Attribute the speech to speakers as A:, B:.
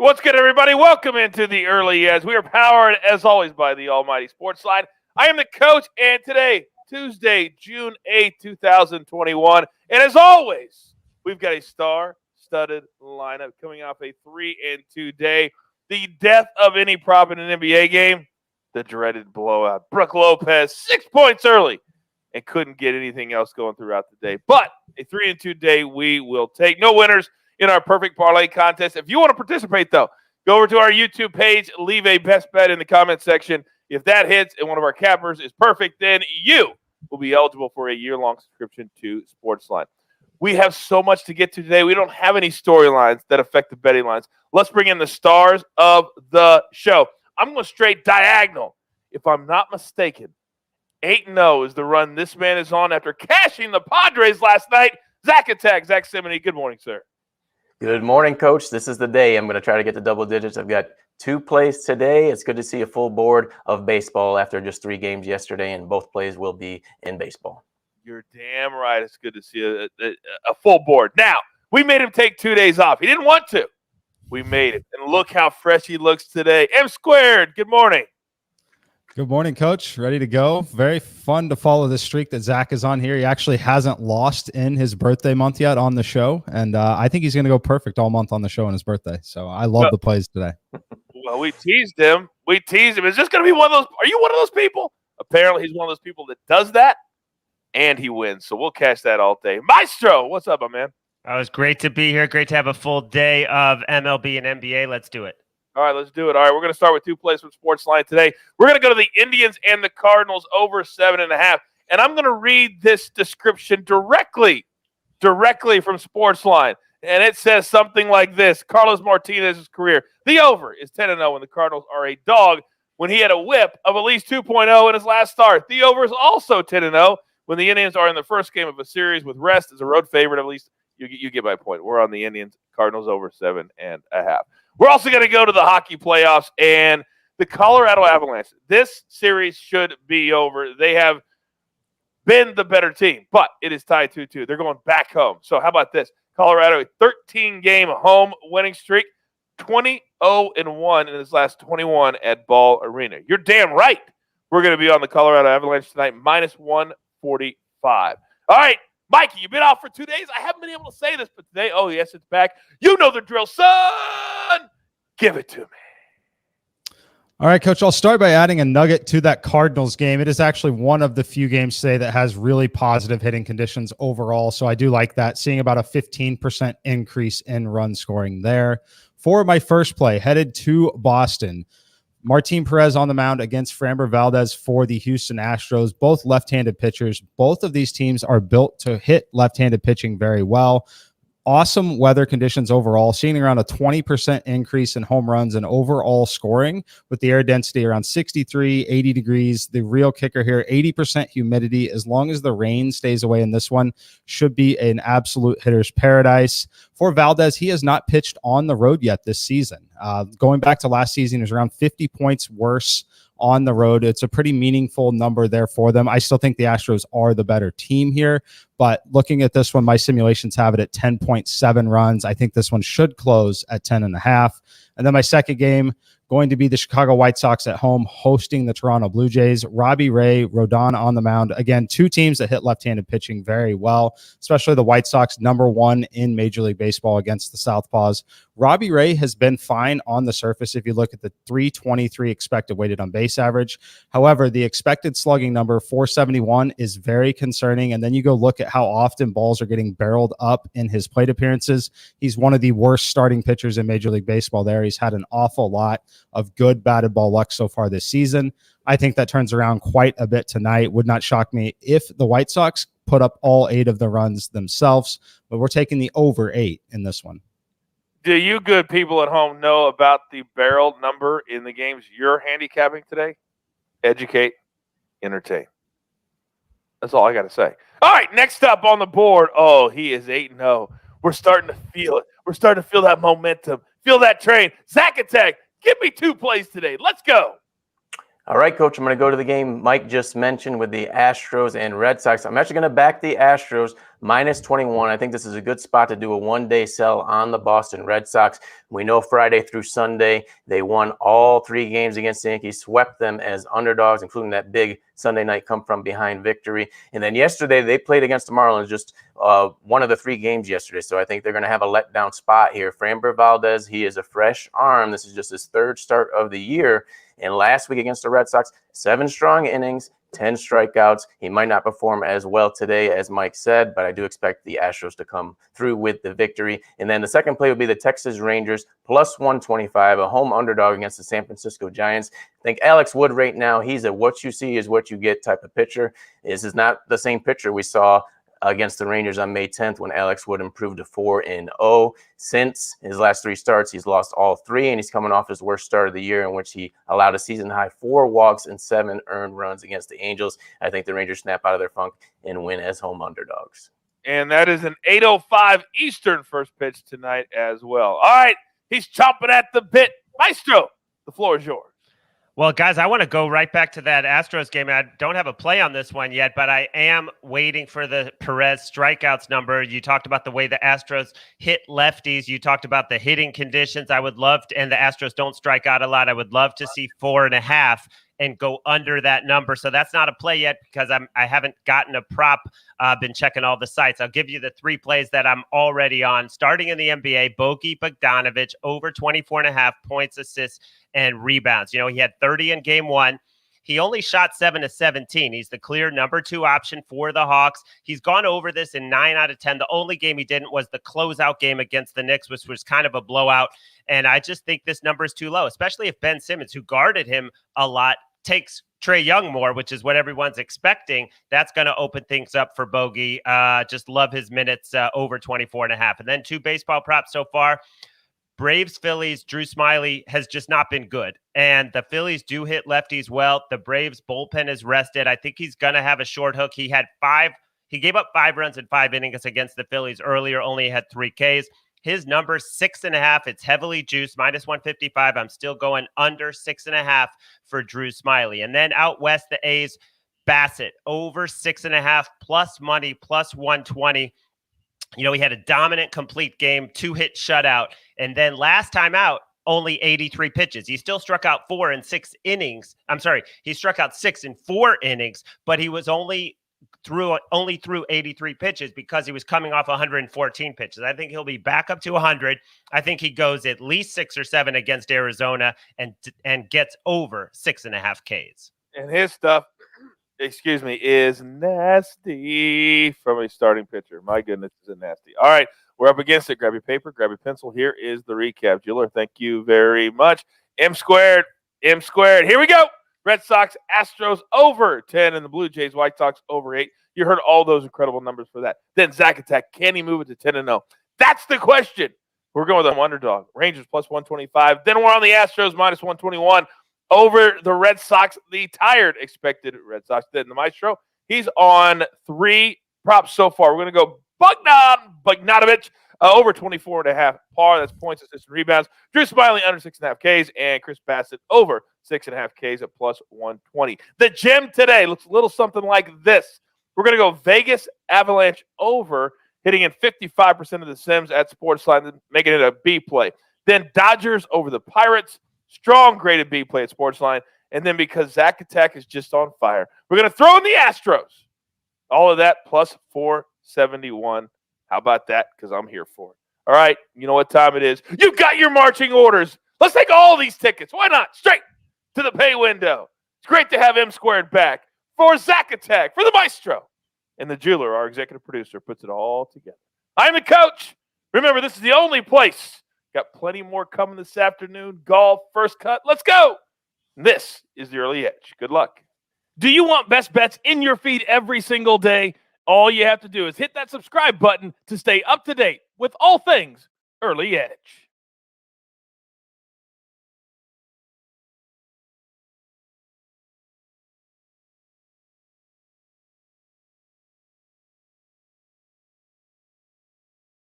A: What's good, everybody? Welcome into the early as we are powered, as always, by the almighty SportsLine. I am the coach, and today, Tuesday, June 8th, 2021. And as always, we've got a star-studded lineup coming off a 3-2 day. The death of any prop in an NBA game, the dreaded blowout. Brook Lopez, 6 points early, and couldn't get anything else going throughout the day. But a 3-2 day we will take. No winners in our perfect parlay contest. If you want to participate, though, go over to our YouTube page, leave a best bet in the comment section. If that hits and one of our cappers is perfect, then you will be eligible for a year-long subscription to SportsLine. We have so much to get to today. We don't have any storylines that affect the betting lines. Let's bring in the stars of the show. I'm going straight diagonal. If I'm not mistaken, 8-0 is the run this man is on after cashing the Padres last night. Zack Cimini, good morning, sir.
B: Good morning, Coach. This is the day. I'm going to try to get to double digits. I've got 2 plays today. It's good to see a full board of baseball after just 3 games yesterday, and both plays will be in baseball.
A: You're damn right. It's good to see a full board. Now, we made him take 2 days off. He didn't want to. We made it. And look how fresh he looks today. M Squared, good morning.
C: Good morning, Coach. Ready to go. Very fun to follow this streak that Zach is on here. He actually hasn't lost in his birthday month yet on the show, and I think he's going to go perfect all month on the show on his birthday. So I love the plays today.
A: Well, we teased him. Is this going to be one of those? Are you one of those people? Apparently, he's one of those people that does that, and he wins. So we'll catch that all day. Maestro, what's up, my man?
D: Oh, it's great to be here. Great to have a full day of MLB and NBA. Let's do it.
A: All right, let's do it. All right, we're going to start with 2 plays from SportsLine today. We're going to go to the Indians and the Cardinals over 7.5. And I'm going to read this description directly from SportsLine. And it says something like this. Carlos Martinez's career. The over is 10-0 and the Cardinals are a dog when he had a whip of at least 2.0 in his last start. The over is also 10-0 when the Indians are in the first game of a series with rest as a road favorite. At least you get my point. We're on the Indians. Cardinals over 7.5. We're also going to go to the hockey playoffs and the Colorado Avalanche. This series should be over. They have been the better team, but it is tied 2-2. They're going back home. So how about this? Colorado, a 13-game home winning streak, 20-0-1 in his last 21 at Ball Arena. You're damn right. We're going to be on the Colorado Avalanche tonight, minus 145. All right. Mikey, you've been out for 2 days. I haven't been able to say this, but today, oh, yes, it's back. You know the drill, son. Give it to me.
C: All right, Coach, I'll start by adding a nugget to that Cardinals game. It is actually one of the few games today that has really positive hitting conditions overall, so I do like that, seeing about a 15% increase in run scoring there. For my first play, headed to Boston, Martin Perez on the mound against Framber Valdez for the Houston Astros, both left-handed pitchers. Both of these teams are built to hit left-handed pitching very well. Awesome weather conditions overall, seeing around a 20% increase in home runs and overall scoring with the air density around 63, 80 degrees. The real kicker here, 80% humidity. As long as the rain stays away in this one, should be an absolute hitter's paradise. For Valdez, he has not pitched on the road yet this season. Going back to last season, he was around 50 points worse on the road. It's a pretty meaningful number there for them. I still think the Astros are the better team here, but looking at this one, my simulations have it at 10.7 runs. I think this one should close at 10.5. And then my second game, going to be the Chicago White Sox at home hosting the Toronto Blue Jays. Robbie Ray, Rodon on the mound. Again, 2 teams that hit left-handed pitching very well, especially the White Sox, #1 in Major League Baseball against the Southpaws. Robbie Ray has been fine on the surface if you look at the 323 expected weighted on base average. However, the expected slugging number, 471, is very concerning. And then you go look at how often balls are getting barreled up in his plate appearances. He's one of the worst starting pitchers in Major League Baseball there. He's had an awful lot of good batted ball luck so far this season. I think that turns around quite a bit tonight. Would not shock me if the White Sox put up all 8 of the runs themselves, but we're taking the over 8 in this one.
A: Do you good people at home know about the barrel number in the games you're handicapping today? Educate, entertain. That's all I got to say. All right, next up on the board. Oh, he is 8-0. We're starting to feel it. We're starting to feel that momentum. Feel that train. Zack Attack, give me 2 plays today. Let's go.
B: All right, Coach, I'm going to go to the game Mike just mentioned with the Astros and Red Sox. I'm actually going to back the Astros minus 21. I think this is a good spot to do a one-day sell on the Boston Red Sox. We know Friday through Sunday, they won all 3 games against the Yankees, swept them as underdogs, including that big Sunday night come-from-behind victory. And then yesterday, they played against the Marlins, just one of the 3 games yesterday. So I think they're going to have a letdown spot here. Framber Valdez, he is a fresh arm. This is just his 3rd start of the year. And last week against the Red Sox, 7 strong innings, 10 strikeouts. He might not perform as well today as Mike said, but I do expect the Astros to come through with the victory. And then the second play would be the Texas Rangers plus 125, a home underdog against the San Francisco Giants. I think Alex Wood right now, he's a what you see is what you get type of pitcher. This is not the same pitcher we saw against the Rangers on May 10th when Alex Wood improved to 4-0. Since his last 3 starts, he's lost all 3, and he's coming off his worst start of the year in which he allowed a season-high 4 walks and 7 earned runs against the Angels. I think the Rangers snap out of their funk and win as home underdogs.
A: And that is an 8:05 Eastern first pitch tonight as well. All right, he's chomping at the bit. Maestro, the floor is yours.
D: Well, guys, I want to go right back to that Astros game. I don't have a play on this one yet, but I am waiting for the Perez strikeouts number. You talked about the way the Astros hit lefties. You talked about the hitting conditions. I would love to, and the Astros don't strike out a lot. I would love to see 4.5 and go under that number. So that's not a play yet because I haven't gotten a prop. Been checking all the sites. I'll give you the 3 plays that I'm already on. Starting in the NBA, Bogey Bogdanovic over 24.5 points, assists, and rebounds. You know, he had 30 in game 1. He only shot 7 of 17. He's the clear number 2 option for the Hawks. He's gone over this in 9 out of 10. The only game he didn't was the closeout game against the Knicks, which was kind of a blowout. And I just think this number is too low, especially if Ben Simmons, who guarded him a lot, takes Trae Young more, which is what everyone's expecting. That's going to open things up for Bogey. Just love his minutes over 24.5. And then 2 baseball props so far. Braves, Phillies, Drew Smyly has just not been good. And the Phillies do hit lefties well. The Braves bullpen is rested. I think he's going to have a short hook. He gave up 5 runs in 5 innings against the Phillies earlier, only had 3 Ks. His number 6.5. It's heavily juiced, minus 155. I'm still going under 6.5 for Drew Smyly. And then out west, the A's, Bassett over 6.5 plus money, plus 120. You know, he had a dominant complete game, 2-hit shutout. And then last time out, only 83 pitches. He still struck out 4 in 6 innings. I'm sorry, he struck out 6 in 4 innings, but he was only threw 83 pitches because he was coming off 114 pitches. I think he'll be back up to 100. I think he goes at least 6 or 7 against Arizona and gets over 6.5 Ks.
A: And his stuff, is nasty from a starting pitcher. My goodness, is it nasty. All right, we're up against it. Grab your paper, grab your pencil. Here is the recap. Jeweler, thank you very much. M squared. Here we go. Red Sox, Astros over 10, and the Blue Jays, White Sox over 8. You heard all those incredible numbers for that. Then Zack Attack, can he move it to 10-0? That's the question. We're going with an underdog. Rangers plus 125. Then we're on the Astros minus 121 over the Red Sox, the tired expected Red Sox. Then the Maestro, he's on 3 props so far. We're going to go Bogdanovic over 24.5 par. That's points, assists, and rebounds. Drew Smyly under 6.5 Ks, and Chris Bassett over 6.5 Ks at plus 120. The gem today looks a little something like this. We're going to go Vegas Avalanche over, hitting in 55% of the sims at SportsLine, making it a B play. Then Dodgers over the Pirates. Strong graded B play at SportsLine. And then because Zack Attack is just on fire, we're going to throw in the Astros. All of that plus 471. How about that? Because I'm here for it. All right, you know what time it is. You've got your marching orders. Let's take all these tickets. Why not? Straight to the pay window. It's great to have M squared back for Zack Attack, for the Maestro. And the Jeweler, our executive producer, puts it all together. I'm the coach. Remember, this is the only place. Got plenty more coming this afternoon. Golf, first cut. Let's go. This is the Early Edge. Good luck. Do you want best bets in your feed every single day? All you have to do is hit that subscribe button to stay up to date with all things Early Edge.